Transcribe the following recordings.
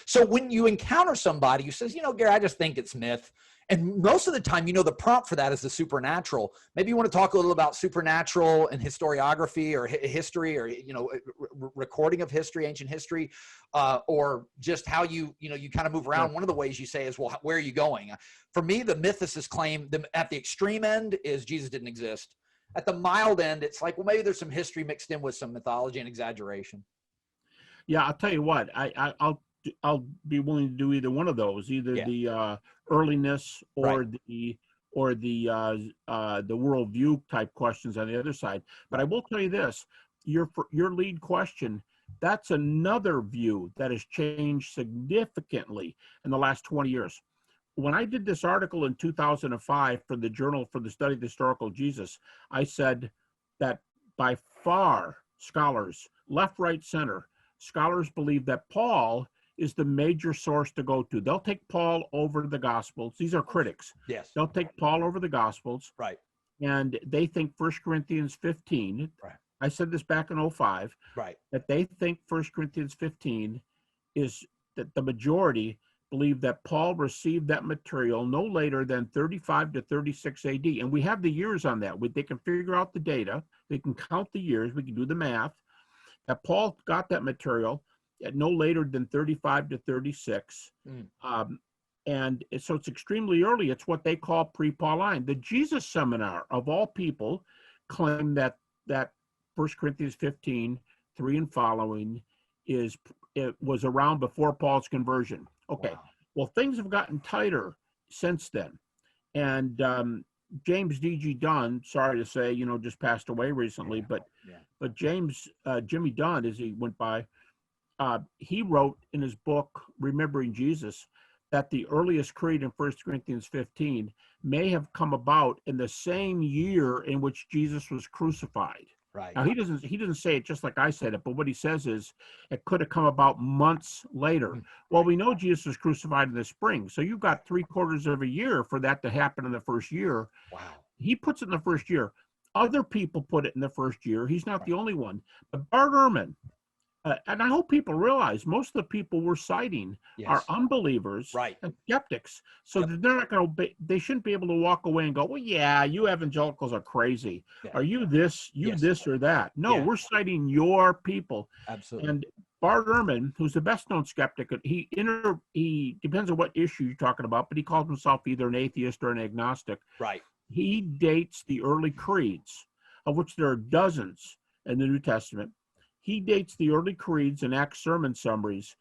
So when you encounter somebody who says, Gary, I just think it's myth. And most of the time, the prompt for that is the supernatural. Maybe you want to talk a little about supernatural and historiography or history or, recording of history, ancient history, or just how you kind of move around. One of the ways you say is, well, where are you going? For me, the mythicist claim at the extreme end is Jesus didn't exist. At the mild end, it's like, well, maybe there's some history mixed in with some mythology and exaggeration. Yeah, I'll tell you what, I'll be willing to do either one of those, either the earliness or the worldview type questions on the other side. But I will tell you this: your lead question, that's another view that has changed significantly in the last 20 years. When I did this article in 2005 for the Journal for the Study of the Historical Jesus, I said that by far scholars, left, right, center, scholars believe that Paul is the major source to go to. They'll take Paul over the Gospels. These are critics. Yes. They'll take Paul over the Gospels. Right. And they think 1 Corinthians 15, right. I said this back in 05, right. that they think 1 Corinthians 15 is that the majority believe that Paul received that material no later than 35 to 36 AD. And we have the years on that. They can figure out the data. They can count the years. We can do the math. That Paul got that material at no later than 35 to 36. And so it's extremely early. It's what they call pre-Pauline. The Jesus Seminar, of all people, claim that 1 Corinthians 15, 3 and following, it was around before Paul's conversion. Okay, wow. Well, things have gotten tighter since then. And James D.G. Dunn, sorry to say, just passed away recently, but Jimmy Dunn, as he went by, he wrote in his book, Remembering Jesus, that the earliest creed in 1 Corinthians 15 may have come about in the same year in which Jesus was crucified. Right. Now, he doesn't say it just like I said it, but what he says is it could have come about months later. Well, we know Jesus was crucified in the spring, so you've got 3/4 of a year for that to happen in the first year. Wow. He puts it in the first year. Other people put it in the first year. He's not the only one. But Bart Ehrman, and I hope people realize most of the people we're citing are unbelievers and skeptics. So they're not going to. They shouldn't be able to walk away and go, "Well, yeah, you evangelicals are crazy. Are you this, this or that?" No, we're citing your people. Absolutely. And Bart Ehrman, who's the best-known skeptic, he depends on what issue you're talking about, but he calls himself either an atheist or an agnostic. Right. He dates the early creeds, of which there are dozens in the New Testament. He dates the early creeds and Acts sermon summaries.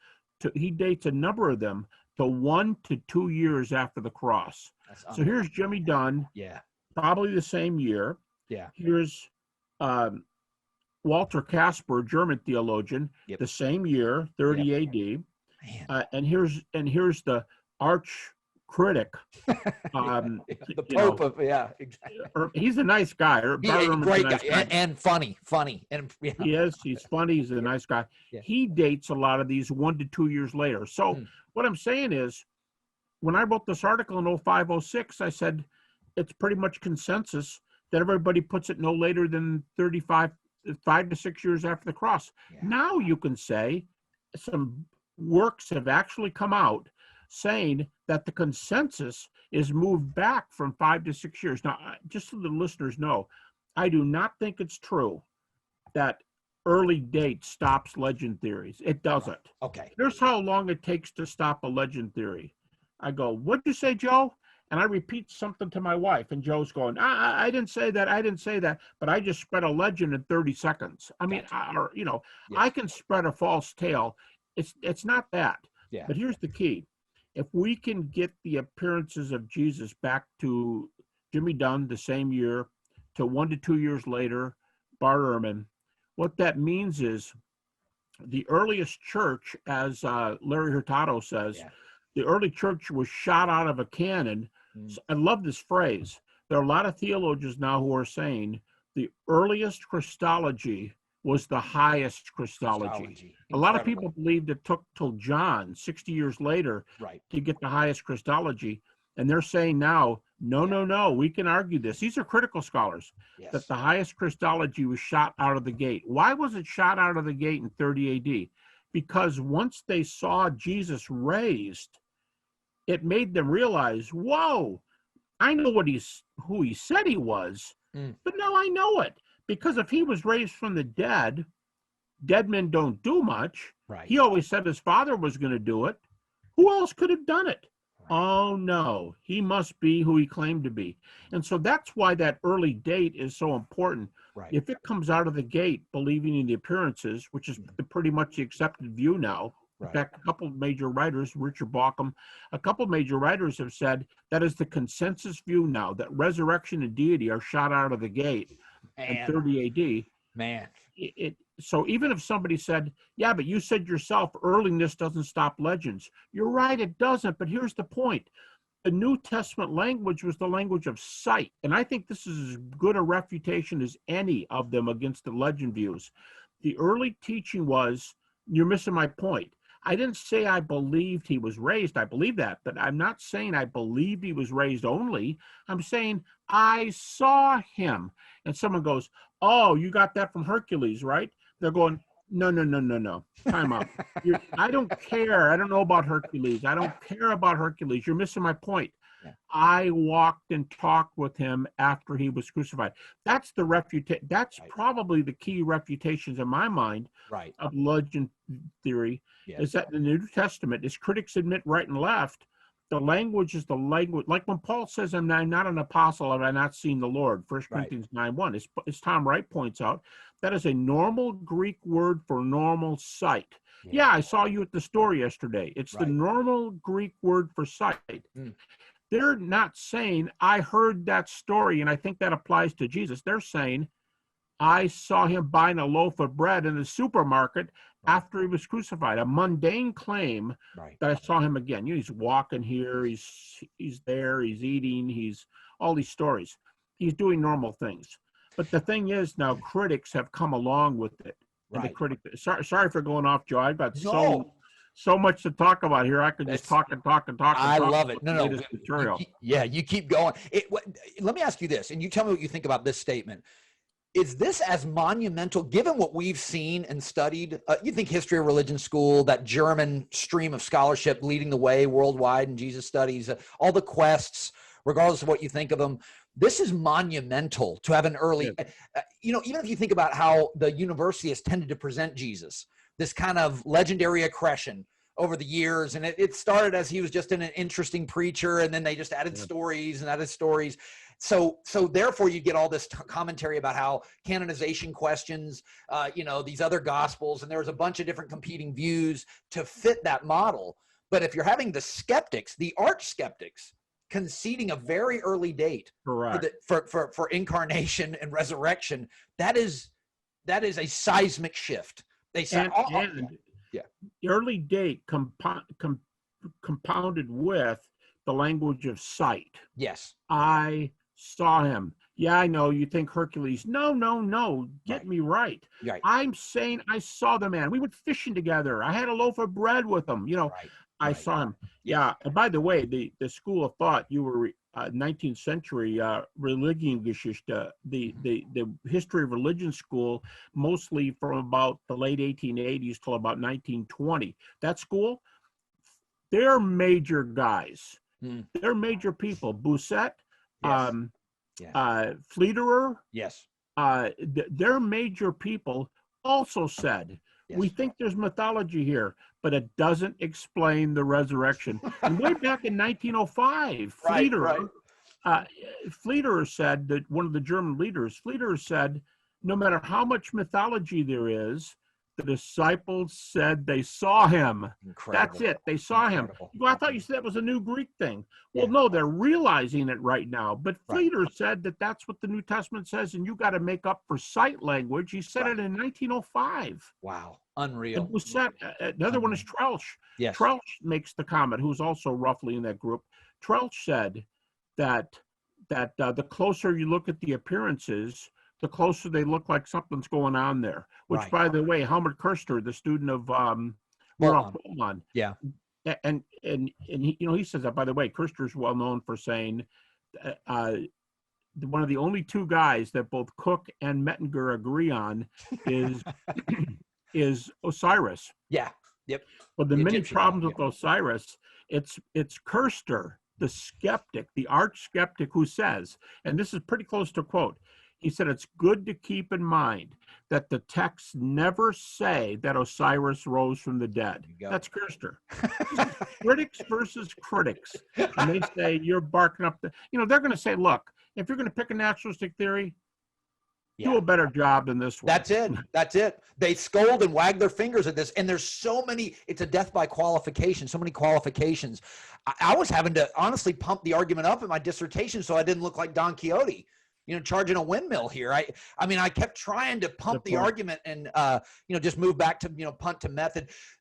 He dates a number of them to 1 to 2 years after the cross. So here's Jimmy Dunn, probably the same year. Yeah. Here's Walter Kasper, German theologian, the same year, 30 AD. And here's the arch critic, the Pope of exactly. He's a nice guy. Great nice guy. And funny, and he is. He's funny. He's a nice guy. He dates a lot of these 1 to 2 years later. So what I'm saying is, when I wrote this article in 05, 06, I said it's pretty much consensus that everybody puts it no later than 5 to 6 years after the cross. Now you can say some works have actually come out saying that the consensus is moved back from 5 to 6 years. Now, just so the listeners know, I do not think it's true that early date stops legend theories. It doesn't. Okay. Here's how long it takes to stop a legend theory. I go, what'd you say, Joe? And I repeat something to my wife, and Joe's going, I didn't say that, but I just spread a legend in 30 seconds. I mean, I can spread a false tale. It's not that. Yeah. But here's the key. If we can get the appearances of Jesus back to Jimmy Dunn the same year, to 1 to 2 years later, Bart Ehrman, what that means is the earliest church, as Larry Hurtado says, the early church was shot out of a cannon. I love this phrase. There are a lot of theologians now who are saying the earliest Christology was the highest Christology. A lot of people believed it took till John, 60 years later, to get the highest Christology. And they're saying now, no, we can argue this. These are critical scholars, that the highest Christology was shot out of the gate. Why was it shot out of the gate in 30 AD? because once they saw Jesus raised, it made them realize, whoa, I know who he said he was, but now I know it. Because if he was raised from the dead, dead men don't do much. Right. He always said his father was going to do it. Who else could have done it? Right. Oh, no, he must be who he claimed to be. And so that's why that early date is so important. Right. If it comes out of the gate believing in the appearances, which is pretty much the accepted view now. Right. In fact, a couple of major writers, Richard Bauckham, a couple of major writers have said that is the consensus view now, that resurrection and deity are shot out of the gate in 30 AD. Man. So even if somebody said, yeah, but you said yourself, earliness doesn't stop legends. You're right, it doesn't. But here's the point. The New Testament language was the language of sight. And I think this is as good a refutation as any of them against the legend views. The early teaching was, you're missing my point. I didn't say I believed he was raised. I believe that, but I'm not saying I believed he was raised only. I'm saying I saw him. And someone goes, oh, you got that from Hercules, right? They're going, no. Time out. I don't care. I don't know about Hercules. I don't care about Hercules. You're missing my point. Yeah. I walked and talked with him after he was crucified. That's the refutation. That's right. Probably the key refutations in my mind right. of legend theory. Yes. Is that in the New Testament, as critics admit right and left, the language is the language. Like when Paul says, I'm not an apostle, have I not seen the Lord, 1 Corinthians 9:1. As Tom Wright points out, that is a normal Greek word for normal sight. Yeah, I saw you at the store yesterday. It's the normal Greek word for sight. They're not saying, I heard that story, and I think that applies to Jesus. They're saying, I saw him buying a loaf of bread in the supermarket after he was crucified. A mundane claim that I saw him again. You know, he's walking here, he's there, he's eating, he's all these stories. He's doing normal things. But the thing is, now critics have come along with it. And the critic, sorry for going off, Joe. I've got so much to talk about here. I could just talk. I love it. No. Material. You keep going. Let me ask you this, and you tell me what you think about this statement. Is this as monumental, given what we've seen and studied? You think history of religion school, that German stream of scholarship leading the way worldwide in Jesus studies, all the quests, regardless of what you think of them, this is monumental to have an early, even if you think about how the university has tended to present Jesus, this kind of legendary accretion over the years. And it started as he was just an interesting preacher, and then they just added stories and added stories. So therefore you get all this commentary about how canonization questions, these other gospels, and there's a bunch of different competing views to fit that model. But if you're having the skeptics, the arch skeptics, conceding a very early date for incarnation and resurrection, that is a seismic shift. They say, the early date compounded with the language of sight. Yes. I saw him. Yeah, I know. You think Hercules. No. Get me right. I'm saying I saw the man. We went fishing together. I had a loaf of bread with him. I saw him. Yeah. And by the way, the school of thought, you were 19th century Religionsgeschichte, the history of religion school, mostly from about the late 1880s till about 1920. That school, they're major guys. They're major people. Bousset, Pfleiderer, they're major people, also said, we think there's mythology here, but it doesn't explain the resurrection. And way back in 1905, Pfleiderer said, that one of the German leaders, Pfleiderer said, no matter how much mythology there is, the disciples said they saw him. Incredible. That's it. They saw him. Well, I thought you said that was a new Greek thing. Well, no, they're realizing it right now. But Pfleiderer said that that's what the New Testament says, and you got to make up for sight language. He said it in 1905. Wow. Unreal. And Bousset, another one is Troelsch. Yes. Troelsch makes the comment, who's also roughly in that group. Troelsch said that the closer you look at the appearances, the closer they look like something's going on there. Which, by the way, Helmut Kirster, the student of Bolon, and he says that. By the way, Kirster's well known for saying one of the only two guys that both Cook and Mettinger agree on is is Osiris. Yeah. Yep. But the many Egyptian problems god, with Osiris, it's Kirster, the skeptic, the arch skeptic, who says, and this is pretty close to a quote, he said, it's good to keep in mind that the texts never say that Osiris rose from the dead. That's Kirster. Critics versus critics. And they say, you're barking up the, they're going to say, look, if you're going to pick a naturalistic theory, do a better job than this one. That's it. That's it. They scold and wag their fingers at this. And there's so many, it's a death by qualification, so many qualifications. I was having to honestly pump the argument up in my dissertation so I didn't look like Don Quixote, charging a windmill here. I mean, I kept trying to pump the argument and, just move back to, punt to method.